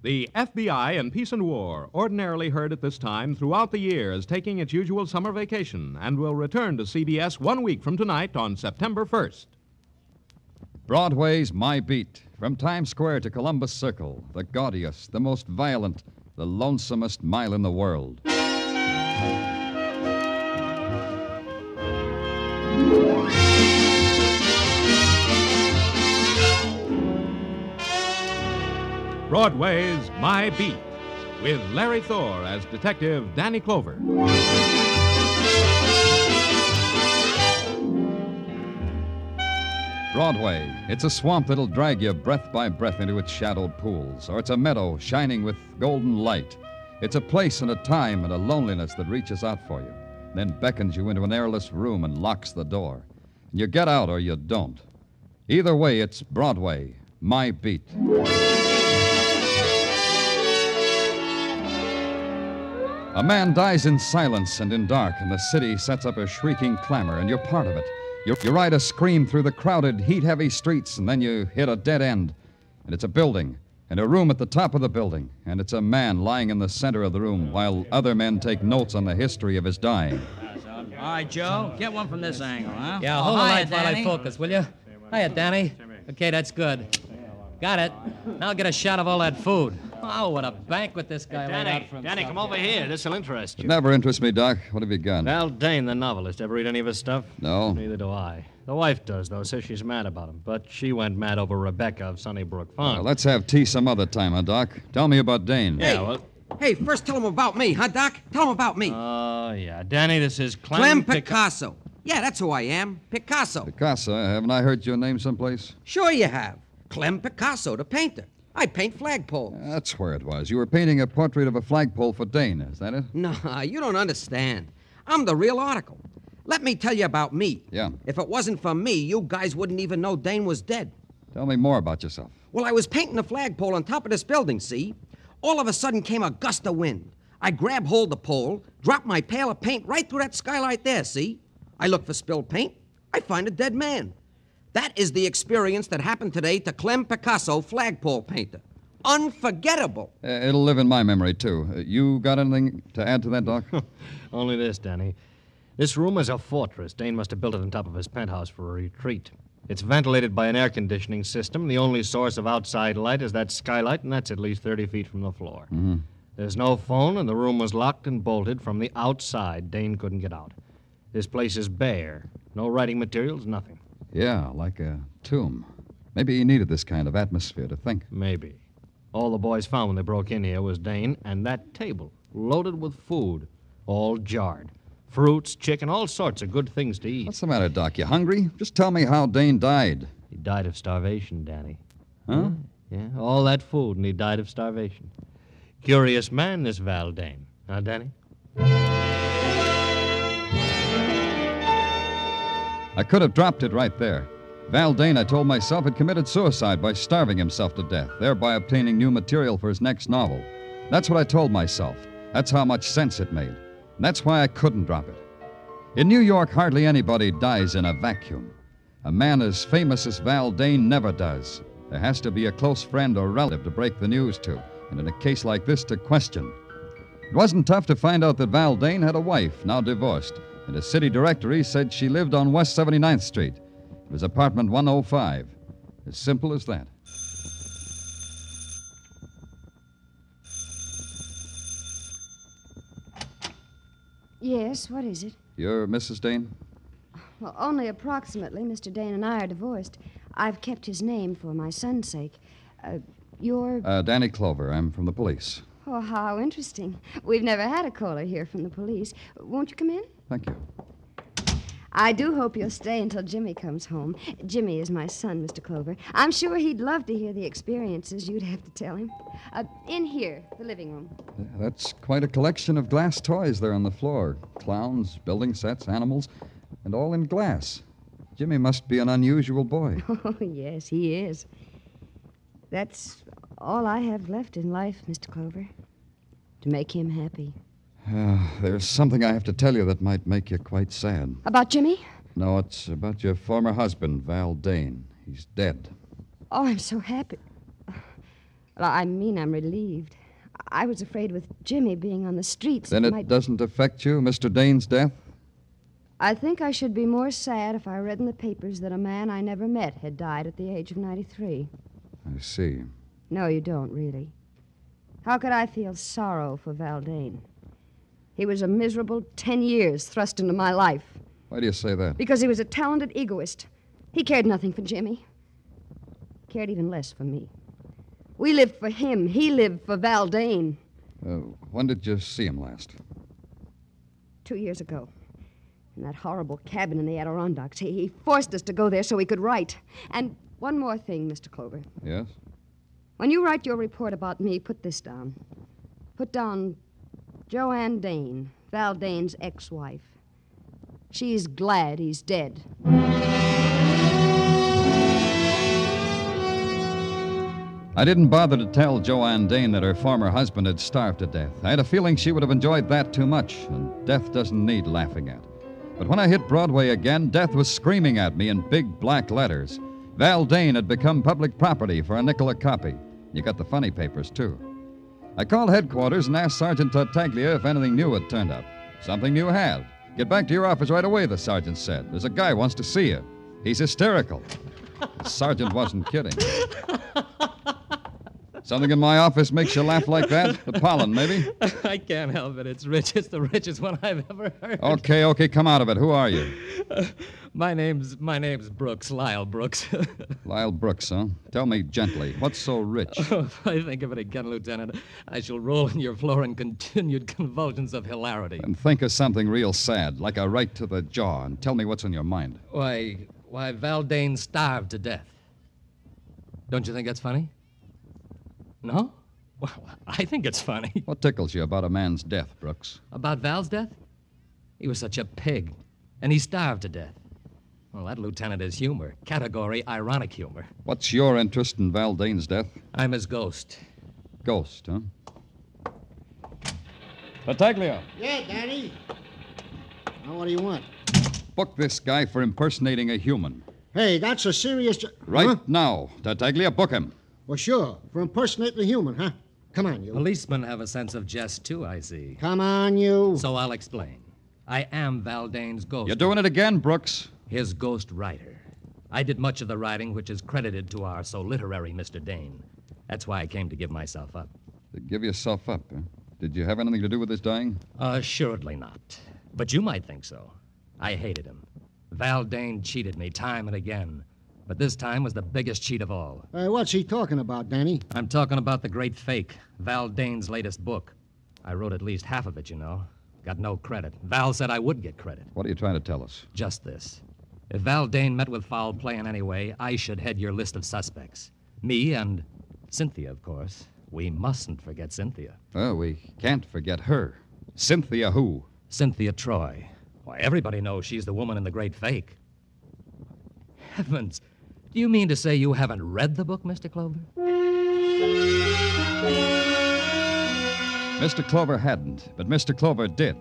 The FBI in Peace and War, ordinarily heard at this time throughout the year, is taking its usual summer vacation and will return to CBS 1 week from tonight on September 1st. Broadway's My Beat. From Times Square to Columbus Circle, the gaudiest, the most violent, the lonesomest mile in the world. Broadway's My Beat, with Larry Thor as Detective Danny Clover. Broadway. It's a swamp that'll drag you breath by breath into its shadowed pools, or it's a meadow shining with golden light. It's a place and a time and a loneliness that reaches out for you, then beckons you into an airless room and locks the door. And you get out or you don't. Either way, it's Broadway, My Beat. A man dies in silence and in dark, and the city sets up a shrieking clamor, and you're part of it. You ride a scream through the crowded, heat-heavy streets, and then you hit a dead end. And it's a building, and a room at the top of the building, and it's a man lying in the center of the room while other men take notes on the history of his dying. All right, Joe, get one from this angle, huh? Yeah, hold the light while I focus, will you? Hiya, Danny. Okay, that's good. Got it. Now get a shot of all that food. Oh, what a banquet this guy laid out for himself. Danny, come over here. This'll interest you. It never interests me, Doc. What have you got? Val Dane, the novelist. Ever read any of his stuff? No. Neither do I. The wife does, though. Says she's mad about him. But she went mad over Rebecca of Sunnybrook Farm. Well, let's have tea some other time, huh, Doc? Tell me about Dane. Yeah, well... Hey, first tell him about me, huh, Doc? Tell him about me. Oh, yeah. Danny, this is Clem Picasso. Yeah, that's who I am. Picasso. Picasso? Haven't I heard your name someplace? Sure you have. Clem Picasso, the painter. I paint flagpoles. That's where it was. You were painting a portrait of a flagpole for Dane, is that it? No, you don't understand. I'm the real article. Let me tell you about me. Yeah. If it wasn't for me, you guys wouldn't even know Dane was dead. Tell me more about yourself. Well, I was painting a flagpole on top of this building, see? All of a sudden came a gust of wind. I grab hold of the pole, drop my pail of paint right through that skylight there, see? I look for spilled paint. I find a dead man. That is the experience that happened today to Clem Picasso, flagpole painter. Unforgettable. It'll live in my memory, too. You got anything to add to that, Doc? Only this, Danny. This room is a fortress. Dane must have built it on top of his penthouse for a retreat. It's ventilated by an air conditioning system. The only source of outside light is that skylight, and that's at least 30 feet from the floor. Mm-hmm. There's no phone, and the room was locked and bolted from the outside. Dane couldn't get out. This place is bare. No writing materials, nothing. Yeah, like a tomb. Maybe he needed this kind of atmosphere to think. Maybe. All the boys found when they broke in here was Dane and that table, loaded with food, all jarred. Fruits, chicken, all sorts of good things to eat. What's the matter, Doc? You hungry? Just tell me how Dane died. He died of starvation, Danny. Huh? Yeah, all that food, and he died of starvation. Curious man, this Val Dane. Huh, Danny? I could have dropped it right there. Val Dane, I told myself, had committed suicide by starving himself to death, thereby obtaining new material for his next novel. That's what I told myself. That's how much sense it made. And that's why I couldn't drop it. In New York, hardly anybody dies in a vacuum. A man as famous as Val Dane never does. There has to be a close friend or relative to break the news to, and in a case like this, to question. It wasn't tough to find out that Val Dane had a wife, now divorced, and a city directory said she lived on West 79th Street. It was apartment 105. As simple as that. Yes, what is it? You're Mrs. Dane? Well, only approximately. Mr. Dane and I are divorced. I've kept his name for my son's sake. You're... Danny Clover. I'm from the police. Oh, how interesting. We've never had a caller here from the police. Won't you come in? Thank you. I do hope you'll stay until Jimmy comes home. Jimmy is my son, Mr. Clover. I'm sure he'd love to hear the experiences you'd have to tell him. In here, the living room. That's quite a collection of glass toys there on the floor. Clowns, building sets, animals, and all in glass. Jimmy must be an unusual boy. Oh, yes, he is. That's all I have left in life, Mr. Clover. To make him happy. There's something I have to tell you that might make you quite sad. About Jimmy? No, it's about your former husband, Val Dane. He's dead. Oh, I'm so happy. Well, I mean, I'm relieved. I was afraid with Jimmy being on the streets. Then it doesn't affect you, Mr. Dane's death? I think I should be more sad if I read in the papers that a man I never met had died at the age of 93. I see. No, you don't, really. How could I feel sorrow for Val Dane? He was a miserable 10 years thrust into my life. Why do you say that? Because he was a talented egoist. He cared nothing for Jimmy. Cared even less for me. We lived for him. He lived for Val Dane. When did you see him last? 2 years ago. In that horrible cabin in the Adirondacks. He forced us to go there so he could write. And one more thing, Mr. Clover. Yes? When you write your report about me, put this down. Put down Joanne Dane, Val Dane's ex-wife. She's glad he's dead. I didn't bother to tell Joanne Dane that her former husband had starved to death. I had a feeling she would have enjoyed that too much, and death doesn't need laughing at. But when I hit Broadway again, death was screaming at me in big black letters. Val Dane had become public property for a nickel a copy. You got the funny papers, too. I called headquarters and asked Sergeant Tartaglia if anything new had turned up. Something new had. Get back to your office right away, the sergeant said. There's a guy wants to see you. He's hysterical. The sergeant wasn't kidding. Something in my office makes you laugh like that? The pollen, maybe? I can't help it. It's rich. It's the richest one I've ever heard. Okay, come out of it. Who are you? My name's Brooks, Lyle Brooks. Lyle Brooks, huh? Tell me gently, what's so rich? Oh, if I think of it again, Lieutenant, I shall roll on your floor in continued convulsions of hilarity. And think of something real sad, like a right to the jaw, and tell me what's on your mind. Why, Val Dane starved to death. Don't you think that's funny? No? Well, I think it's funny. What tickles you about a man's death, Brooks? About Val's death? He was such a pig, and he starved to death. Well, that, Lieutenant, is humor. Category ironic humor. What's your interest in Val Dane's death? I'm his ghost. Ghost, huh? Tartaglia. Yeah, Daddy. Now, what do you want? Book this guy for impersonating a human. Hey, that's a serious... Right now. Tartaglia, book him. Well, sure. For impersonating a human, huh? Come on, you. Policemen have a sense of jest, too, I see. Come on, you. So I'll explain. I am Val Dane's ghost. You're doing it again, Brooks. His ghost writer. I did much of the writing which is credited to our so literary Mr. Dane. That's why I came to give myself up. To give yourself up, huh? Did you have anything to do with his dying? Assuredly not. But you might think so. I hated him. Val Dane cheated me time and again. But this time was the biggest cheat of all. What's he talking about, Danny? I'm talking about The Great Fake, Val Dane's latest book. I wrote at least half of it, you know. Got no credit. Val said I would get credit. What are you trying to tell us? Just this. If Val Dane met with foul play in any way, I should head your list of suspects. Me and Cynthia, of course. We mustn't forget Cynthia. Oh, we can't forget her. Cynthia who? Cynthia Troy. Why, everybody knows she's the woman in The Great Fake. Heavens. Do you mean to say you haven't read the book, Mr. Clover? Mr. Clover hadn't, but Mr. Clover did.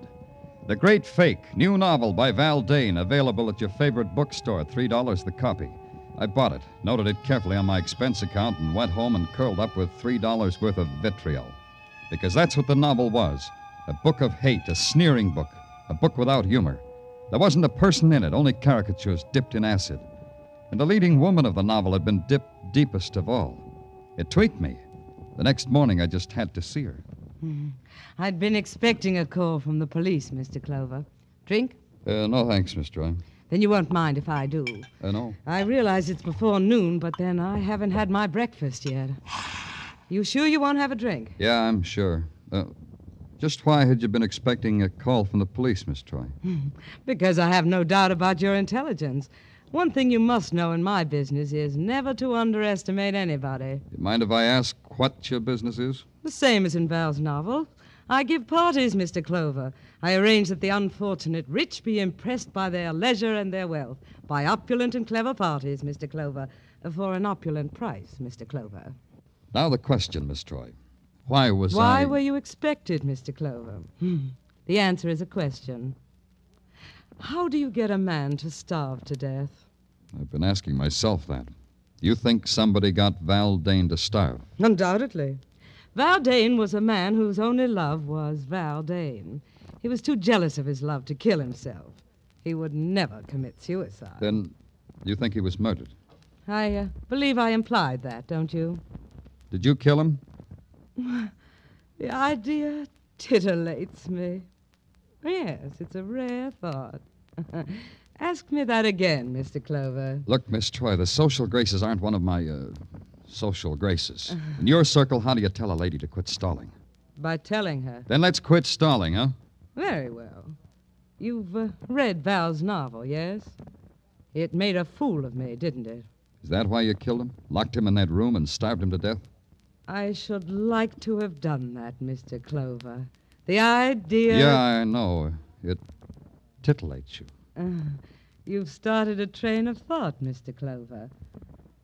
The Great Fake, new novel by Val Dane, available at your favorite bookstore, $3 the copy. I bought it, noted it carefully on my expense account, and went home and curled up with $3 worth of vitriol. Because that's what the novel was. A book of hate, a sneering book, a book without humor. There wasn't a person in it, only caricatures dipped in acid. And the leading woman of the novel had been dipped deepest of all. It tweaked me. The next morning, I just had to see her. I'd been expecting a call from the police, Mr. Clover. Drink? No, thanks, Miss Troy. Then you won't mind if I do. No. I realize it's before noon, but then I haven't had my breakfast yet. You sure you won't have a drink? Yeah, I'm sure. Just why had you been expecting a call from the police, Miss Troy? Because I have no doubt about your intelligence. One thing you must know in my business is never to underestimate anybody. You mind if I ask what your business is? The same as in Val's novel. I give parties, Mr. Clover. I arrange that the unfortunate rich be impressed by their leisure and their wealth, by opulent and clever parties, Mr. Clover, for an opulent price, Mr. Clover. Now the question, Miss Troy. Why Why were you expected, Mr. Clover? The answer is a question. How do you get a man to starve to death? I've been asking myself that. You think somebody got Val Dane to starve? Undoubtedly. Val Dane was a man whose only love was Val Dane. He was too jealous of his love to kill himself. He would never commit suicide. Then you think he was murdered? I believe I implied that, don't you? Did you kill him? The idea titillates me. Yes, it's a rare thought. Ask me that again, Mr. Clover. Look, Miss Troy, the social graces aren't one of my, social graces. In your circle, how do you tell a lady to quit stalling? By telling her. Then let's quit stalling, huh? Very well. You've read Val's novel, yes? It made a fool of me, didn't it? Is that why you killed him? Locked him in that room and starved him to death? I should like to have done that, Mr. Clover. The idea... Yeah, I know. It titillates you. You've started a train of thought, Mr. Clover.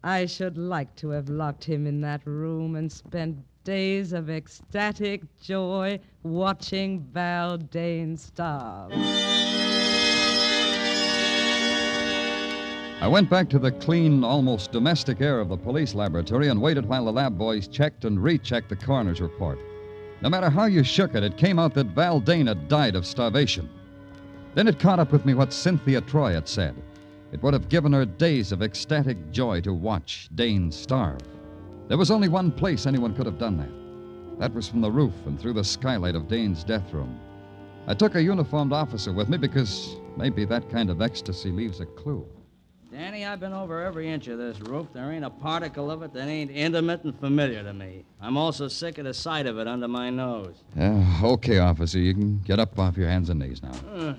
I should like to have locked him in that room and spent days of ecstatic joy watching Val Dane starve. I went back to the clean, almost domestic air of the police laboratory and waited while the lab boys checked and rechecked the coroner's report. No matter how you shook it, it came out that Val Dane had died of starvation. Then it caught up with me what Cynthia Troy had said. It would have given her days of ecstatic joy to watch Dane starve. There was only one place anyone could have done that. That was from the roof and through the skylight of Dane's death room. I took a uniformed officer with me because maybe that kind of ecstasy leaves a clue. Danny, I've been over every inch of this roof. There ain't a particle of it that ain't intimate and familiar to me. I'm also sick of the sight of it under my nose. Okay, officer. You can get up off your hands and knees now.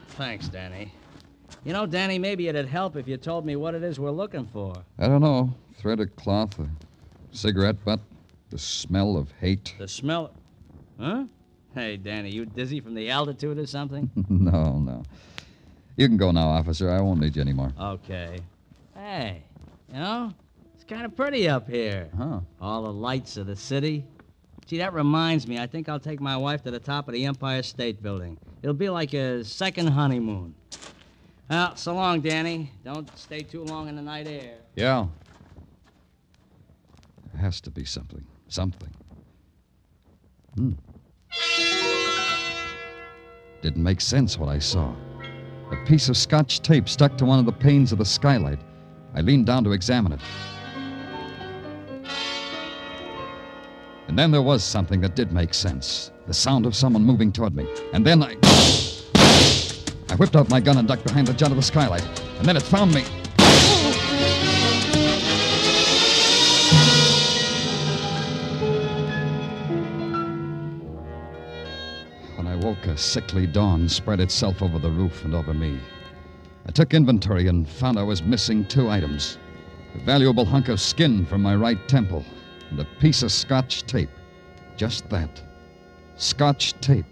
Thanks, Danny. You know, Danny, maybe it'd help if you told me what it is we're looking for. I don't know. Threaded cloth, a cigarette butt, the smell of hate. The smell... Huh? Hey, Danny, you dizzy from the altitude or something? No. You can go now, officer. I won't need you anymore. Okay. Hey, you know, it's kind of pretty up here. Huh. All the lights of the city. Gee, that reminds me. I think I'll take my wife to the top of the Empire State Building. It'll be like a second honeymoon. Well, so long, Danny. Don't stay too long in the night air. Yeah. There has to be something. Didn't make sense what I saw. A piece of Scotch tape stuck to one of the panes of the skylight. I leaned down to examine it. And then there was something that did make sense. The sound of someone moving toward me. And then I whipped out my gun and ducked behind the jut of the skylight. And then it found me. When I woke, a sickly dawn spread itself over the roof and over me. I took inventory and found I was missing 2 items. A valuable hunk of skin from my right temple and a piece of Scotch tape. Just that. Scotch tape.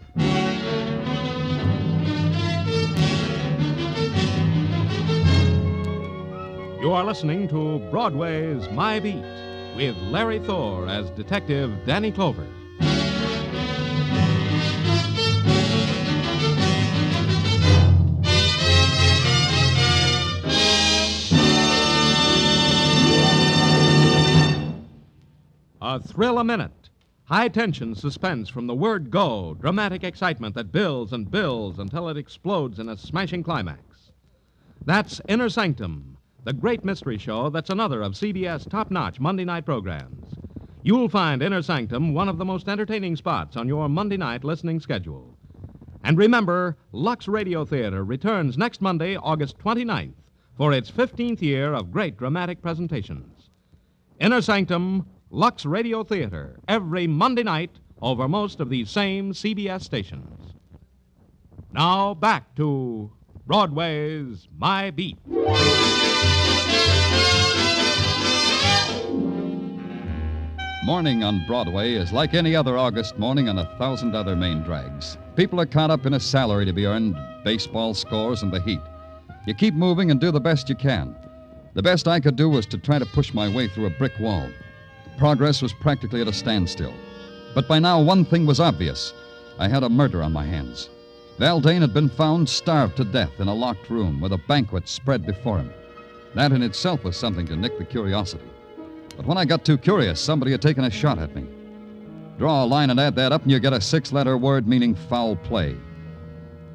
You are listening to Broadway's My Beat with Larry Thor as Detective Danny Clover. A thrill a minute. High-tension suspense from the word go. Dramatic excitement that builds and builds until it explodes in a smashing climax. That's Inner Sanctum, the great mystery show that's another of CBS top-notch Monday night programs. You'll find Inner Sanctum one of the most entertaining spots on your Monday night listening schedule. And remember, Lux Radio Theater returns next Monday, August 29th, for its 15th year of great dramatic presentations. Inner Sanctum, Lux Radio Theater, every Monday night over most of these same CBS stations. Now back to Broadway's My Beat. Morning on Broadway is like any other August morning on 1,000 other main drags. People are caught up in a salary to be earned, baseball scores, and the heat. You keep moving and do the best you can. The best I could do was to try to push my way through a brick wall. Progress was practically at a standstill. But by now, one thing was obvious. I had a murder on my hands. Val Dane had been found starved to death in a locked room with a banquet spread before him. That in itself was something to nick the curiosity. But when I got too curious, somebody had taken a shot at me. Draw a line and add that up, and you get a 6-letter word meaning foul play.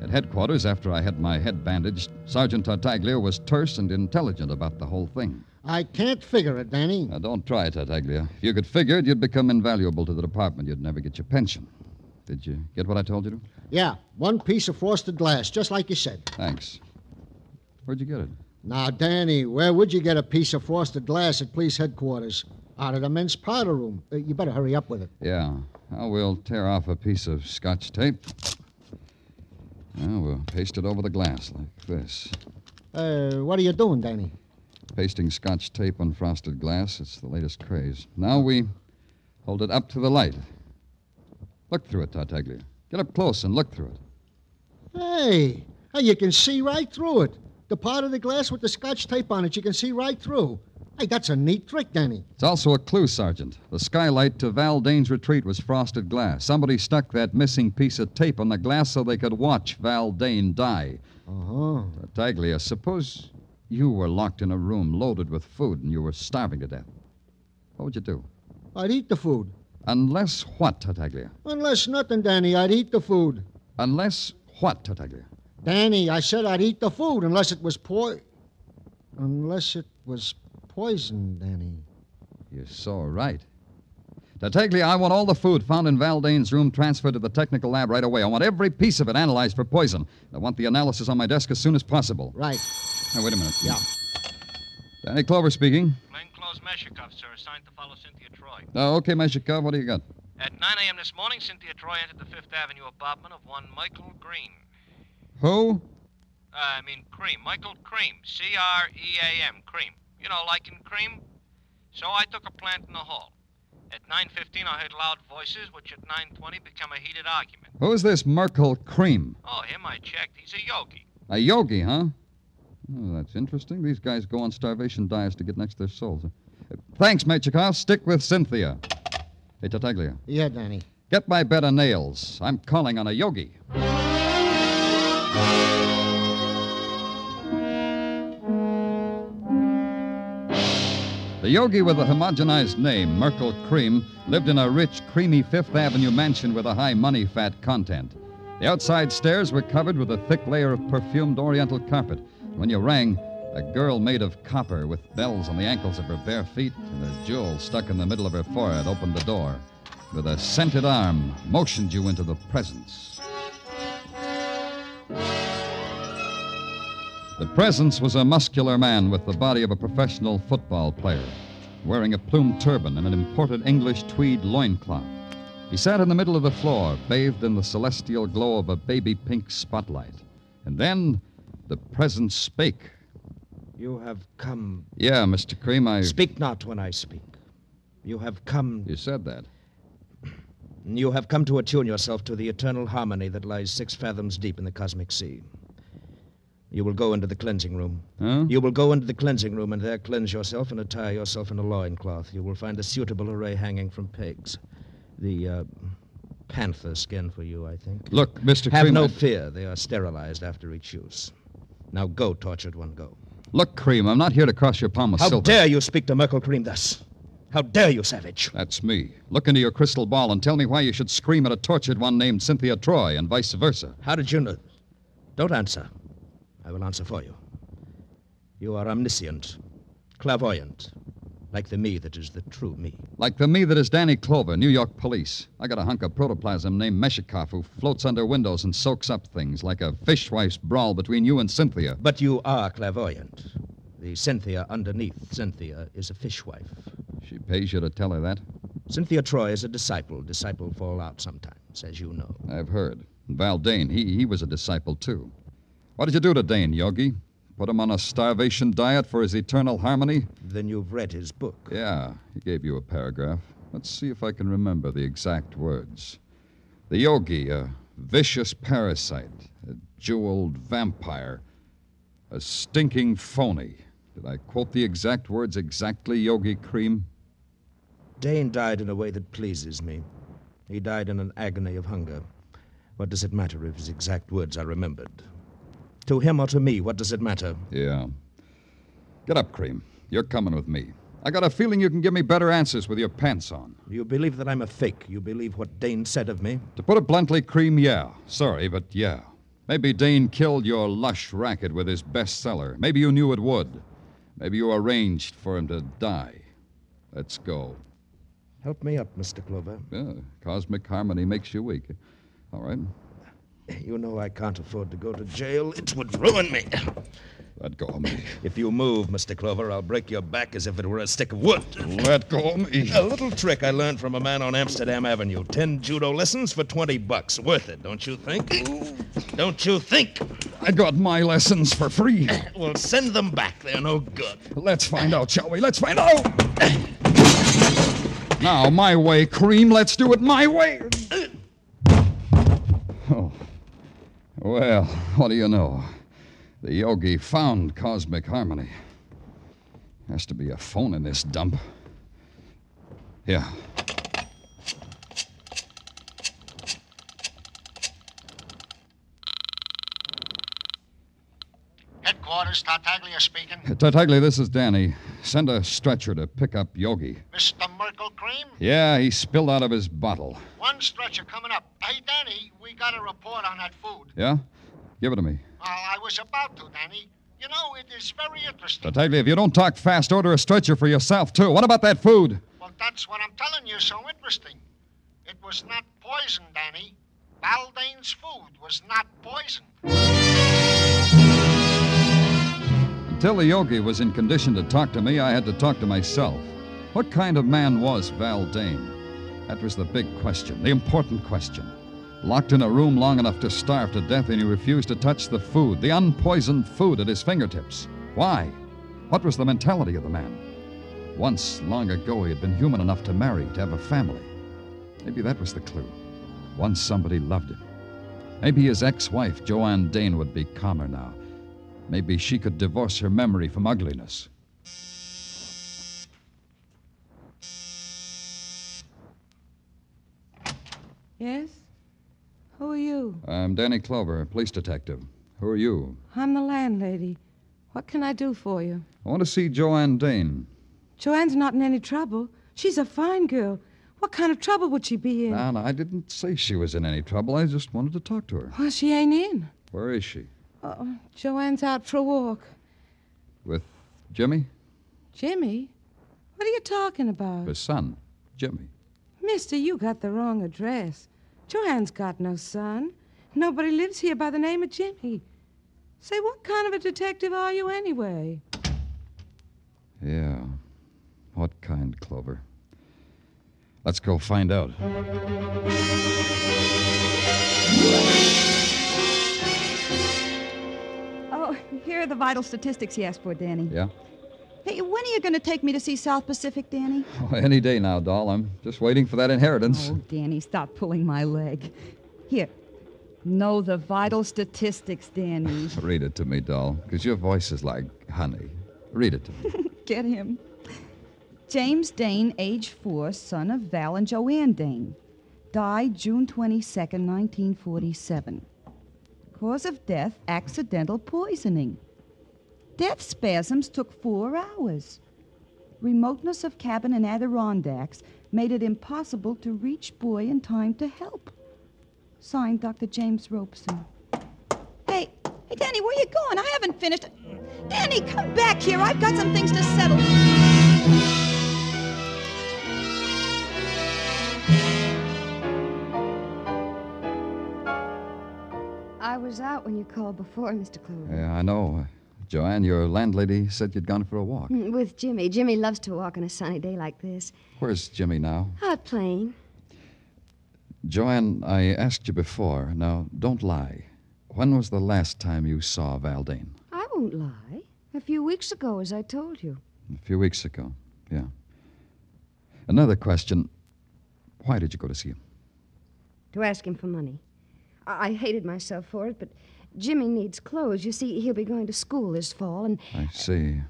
At headquarters, after I had my head bandaged, Sergeant Tartaglia was terse and intelligent about the whole thing. I can't figure it, Danny. Now, don't try, Tartaglia. If you could figure it, you'd become invaluable to the department. You'd never get your pension. Did you get what I told you to? Yeah, one piece of frosted glass, just like you said. Thanks. Where'd you get it? Now, Danny, where would you get a piece of frosted glass at police headquarters? Out of the men's powder room. You better hurry up with it. Yeah. Now, we'll tear off a piece of scotch tape. Now, we'll paste it over the glass like this. What are you doing, Danny? Pasting scotch tape on frosted glass. It's the latest craze. Now we hold it up to the light. Look through it, Tartaglia. Get up close and look through it. Hey, you can see right through it. The part of the glass with the scotch tape on it, you can see right through. Hey, that's a neat trick, Danny. It's also a clue, Sergeant. The skylight to Val Dane's retreat was frosted glass. Somebody stuck that missing piece of tape on the glass so they could watch Val Dane die. Uh-huh. Tartaglia, suppose you were locked in a room loaded with food and you were starving to death. What would you do? I'd eat the food. Unless what, Tartaglia? Unless nothing, Danny, I'd eat the food. Unless what, Tartaglia? Danny, I said I'd eat the food unless it was poison, Danny. You're so right. Tartaglia, I want all the food found in Val Dane's room transferred to the technical lab right away. I want every piece of it analyzed for poison. I want the analysis on my desk as soon as possible. Right. Now, wait a minute. Yeah. Danny Clover speaking. Plainclothes Meshikov, sir, assigned to follow Cynthia Troy. Oh, okay, Meshikov, what do you got? At 9 a.m. this morning, Cynthia Troy entered the Fifth Avenue apartment of one Michael Green. Who? Cream. Michael Cream. C-R-E-A-M. Cream. You know, like in cream. So I took a plant in the hall. At 9:15, I heard loud voices, which at 9:20 became a heated argument. Who's this Merkel Cream? Oh, him I checked. He's a yogi. A yogi, huh? Oh, that's interesting. These guys go on starvation diets to get next to their souls. Thanks, Mechikov. Stick with Cynthia. Hey, Tartaglia. Yeah, Danny. Get my bed of nails. I'm calling on a yogi. The yogi with a homogenized name, Merkel Cream, lived in a rich, creamy Fifth Avenue mansion with a high money-fat content. The outside stairs were covered with a thick layer of perfumed oriental carpet. When you rang, a girl made of copper with bells on the ankles of her bare feet and a jewel stuck in the middle of her forehead opened the door. With a scented arm, motioned you into the presence. The presence was a muscular man with the body of a professional football player, wearing a plumed turban and an imported English tweed loincloth. He sat in the middle of the floor, bathed in the celestial glow of a baby pink spotlight. And then the presence spake. You have come. Yeah, Mr. Cream, Speak not when I speak. You have come. You said that. You have come to attune yourself to the eternal harmony that lies 6 fathoms deep in the cosmic sea. You will go into the cleansing room. Huh? You will go into the cleansing room and there cleanse yourself and attire yourself in a loincloth. You will find a suitable array hanging from pegs. The panther skin for you, I think. Look, Mr. Have Cream... no fear. They are sterilized after each use. Now go, tortured one, go. Look, Cream, I'm not here to cross your palm with How silver. dare you speak to Merkel Cream thus? How dare you, savage? That's me. Look into your crystal ball and tell me why you should scream at a tortured one named Cynthia Troy and vice versa. How did you know? Don't answer. I will answer for you. You are omniscient, clairvoyant, like the me that is the true me. Like the me that is Danny Clover, New York police. I got a hunk of protoplasm named Meshikov who floats under windows and soaks up things like a fishwife's brawl between you and Cynthia. But you are clairvoyant. The Cynthia underneath Cynthia is a fishwife. She pays you to tell her that? Cynthia Troy is a disciple. Disciple fall out sometimes, as you know. I've heard. Val Dane, he was a disciple, too. What did you do to Dane, Yogi? Put him on a starvation diet for his eternal harmony? Then you've read his book. Yeah, he gave you a paragraph. Let's see if I can remember the exact words. The Yogi, a vicious parasite, a jeweled vampire, a stinking phony. Did I quote the exact words exactly, Yogi Cream? Dane died in a way that pleases me. He died in an agony of hunger. What does it matter if his exact words are remembered? To him or to me, what does it matter? Yeah. Get up, Cream. You're coming with me. I got a feeling you can give me better answers with your pants on. You believe that I'm a fake. You believe what Dane said of me. To put it bluntly, Cream, yeah. Sorry, but yeah. Maybe Dane killed your lush racket with his bestseller. Maybe you knew it would. Maybe you arranged for him to die. Let's go. Help me up, Mr. Clover. Yeah, cosmic harmony makes you weak. All right. You know I can't afford to go to jail. It would ruin me. Let go of me. If you move, Mr. Clover, I'll break your back as if it were a stick of wood. Let go of me. A little trick I learned from a man on Amsterdam Avenue. 10 judo lessons for $20. Worth it, don't you think? Don't you think? I got my lessons for free. Well, send them back. They're no good. Let's find out, shall we? Let's find out. Now, my way, Cream. Let's do it my way. Oh. Well, what do you know? The yogi found cosmic harmony. Has to be a phone in this dump. Yeah. Headquarters, Tartaglia speaking. Tartaglia, this is Danny. Send a stretcher to pick up Yogi. Mr. Merkel Cream? Yeah, he spilled out of his bottle. One stretcher coming up. Hey, Danny, we got a report on that food. Yeah? Give it to me. I was about to, Danny. You know, it is very interesting. Tartaglia, if you don't talk fast, order a stretcher for yourself, too. What about that food? Well, that's what I'm telling you, so interesting. It was not poison, Danny. Valdane's food was not poison. Until the yogi was in condition to talk to me, I had to talk to myself. What kind of man was Val Dane? That was the big question, the important question. Locked in a room long enough to starve to death, and he refused to touch the food, the unpoisoned food at his fingertips. Why? What was the mentality of the man? Once, long ago, he had been human enough to marry, to have a family. Maybe that was the clue. Once somebody loved him. Maybe his ex-wife, Joanne Dane, would be calmer now. Maybe she could divorce her memory from ugliness. Yes? Who are you? I'm Danny Clover, police detective. Who are you? I'm the landlady. What can I do for you? I want to see Joanne Dane. Joanne's not in any trouble. She's a fine girl. What kind of trouble would she be in? No, I didn't say she was in any trouble. I just wanted to talk to her. Well, she ain't in. Where is she? Oh, Joanne's out for a walk. With Jimmy? Jimmy? What are you talking about? His son, Jimmy. Mister, you got the wrong address. Joanne's got no son. Nobody lives here by the name of Jimmy. Say, what kind of a detective are you anyway? Yeah. What kind, Clover? Let's go find out. Oh, here are the vital statistics he asked for, Danny. Yeah? Hey, when are you going to take me to see South Pacific, Danny? Oh, any day now, doll. I'm just waiting for that inheritance. Oh, Danny, stop pulling my leg. Here. Know the vital statistics, Danny. Read it to me, doll, because your voice is like honey. Read it to me. Get him. James Dane, age 4, son of Val and Joanne Dane. Died June 22nd, 1947. Cause of death, accidental poisoning. Death spasms took 4 hours. Remoteness of cabin in Adirondacks made it impossible to reach boy in time to help. Signed, Dr. James Robeson. Hey, Danny, where you going? I haven't finished. Danny, come back here. I've got some things to settle. I was out when you called before, Mr. Clover. Yeah, I know. Joanne, your landlady said you'd gone for a walk. With Jimmy. Jimmy loves to walk on a sunny day like this. Where's Jimmy now? Out playing. Joanne, I asked you before. Now, don't lie. When was the last time you saw Val Dane? I won't lie. A few weeks ago, as I told you. A few weeks ago, yeah. Another question. Why did you go to see him? To ask him for money. I hated myself for it, but Jimmy needs clothes. You see, he'll be going to school this fall, and... I see.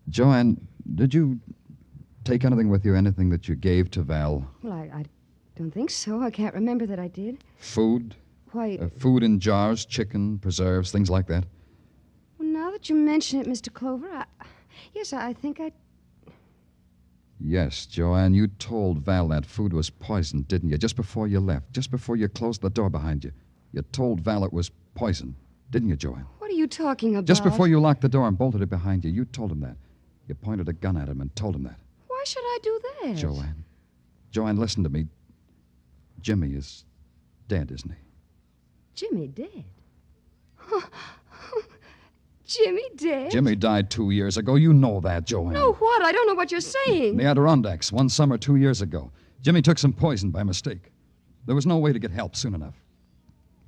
Joanne, did you take anything with you, anything that you gave to Val? Well, I don't think so. I can't remember that I did. Food? Why... food in jars, chicken, preserves, things like that? Well, now that you mention it, Mr. Clover, Yes, I think I... Yes, Joanne, you told Val that food was poisoned, didn't you? Just before you left, just before you closed the door behind you. You told Val it was poison, didn't you, Joanne? What are you talking about? Just before you locked the door and bolted it behind you, you told him that. You pointed a gun at him and told him that. Why should I do that? Joanne, listen to me. Jimmy is dead, isn't he? Jimmy dead? Jimmy dead? Jimmy died 2 years ago. You know that, Joanne. No, what? I don't know what you're saying. In the Adirondacks, one summer 2 years ago. Jimmy took some poison by mistake. There was no way to get help soon enough.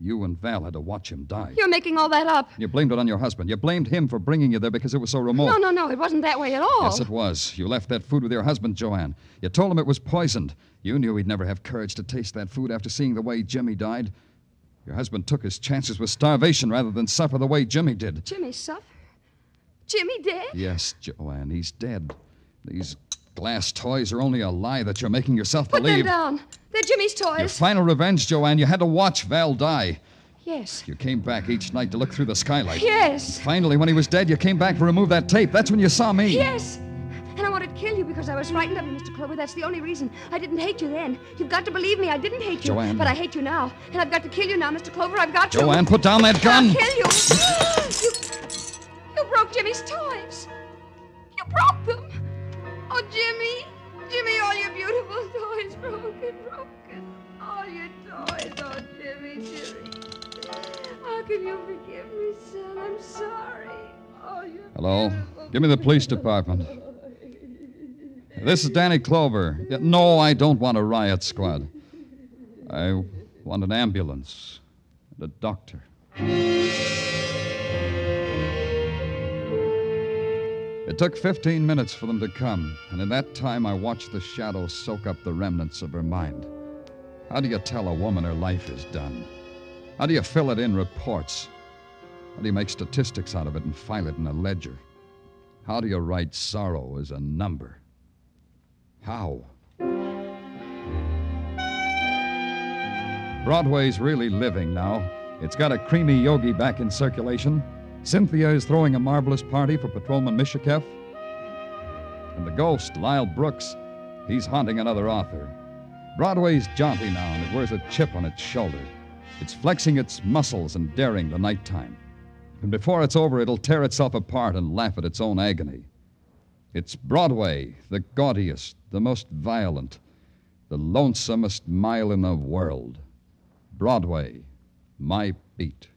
You and Val had to watch him die. You're making all that up. You blamed it on your husband. You blamed him for bringing you there because it was so remote. No, it wasn't that way at all. Yes, it was. You left that food with your husband, Joanne. You told him it was poisoned. You knew he'd never have courage to taste that food after seeing the way Jimmy died. Your husband took his chances with starvation rather than suffer the way Jimmy did. Jimmy suffer? Jimmy dead? Yes, Joanne, he's dead. These glass toys are only a lie that you're making yourself believe. Put them down. They're Jimmy's toys. Your final revenge, Joanne. You had to watch Val die. Yes. You came back each night to look through the skylight. Yes. Finally, when he was dead, you came back to remove that tape. That's when you saw me. Yes. And I wanted to kill you because I was frightened of you, Mr. Clover. That's the only reason. I didn't hate you then. You've got to believe me. I didn't hate you. Joanne. But I hate you now. And I've got to kill you now, Mr. Clover. I've got to. Joanne, put down that gun. I'll kill you. You broke Jimmy's toys. You broke them. Oh, Jimmy. Jimmy, all your beautiful toys broken. All your toys. Oh, Jimmy. How can you forgive me, son? I'm sorry. Oh, you're Hello? Give me the police department. This is Danny Clover. No, I don't want a riot squad. I want an ambulance and a doctor. It took 15 minutes for them to come, and in that time I watched the shadows soak up the remnants of her mind. How do you tell a woman her life is done? How do you fill it in reports? How do you make statistics out of it and file it in a ledger? How do you write sorrow as a number? How? Broadway's really living now. It's got a creamy yogi back in circulation. Cynthia is throwing a marvelous party for Patrolman Mishakef. And the ghost, Lyle Brooks, he's haunting another author. Broadway's jaunty now, and it wears a chip on its shoulder. It's flexing its muscles and daring the nighttime. And before it's over, it'll tear itself apart and laugh at its own agony. It's Broadway, the gaudiest, the most violent, the lonesomest mile in the world. Broadway, my beat.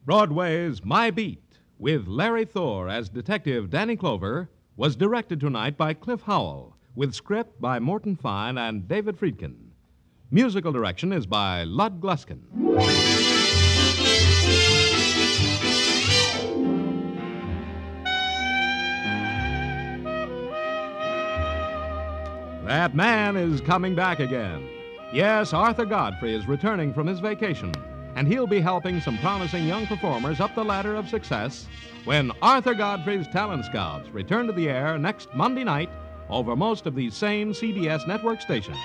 Broadway's My Beat, with Larry Thor as Detective Danny Clover, was directed tonight by Cliff Howell, with script by Morton Fine and David Friedkin. Musical direction is by Lud Gluskin. That man is coming back again. Yes, Arthur Godfrey is returning from his vacation, and he'll be helping some promising young performers up the ladder of success when Arthur Godfrey's Talent Scouts return to the air next Monday night over most of these same CBS network stations.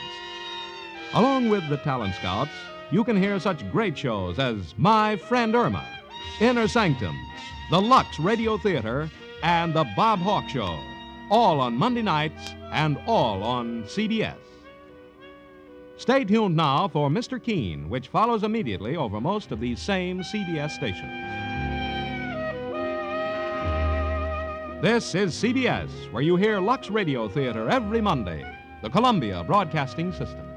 Along with the Talent Scouts, you can hear such great shows as My Friend Irma, Inner Sanctum, the Lux Radio Theater, and The Bob Hawke Show, all on Monday nights and all on CBS. Stay tuned now for Mr. Keene, which follows immediately over most of these same CBS stations. This is CBS, where you hear Lux Radio Theater every Monday, the Columbia Broadcasting System.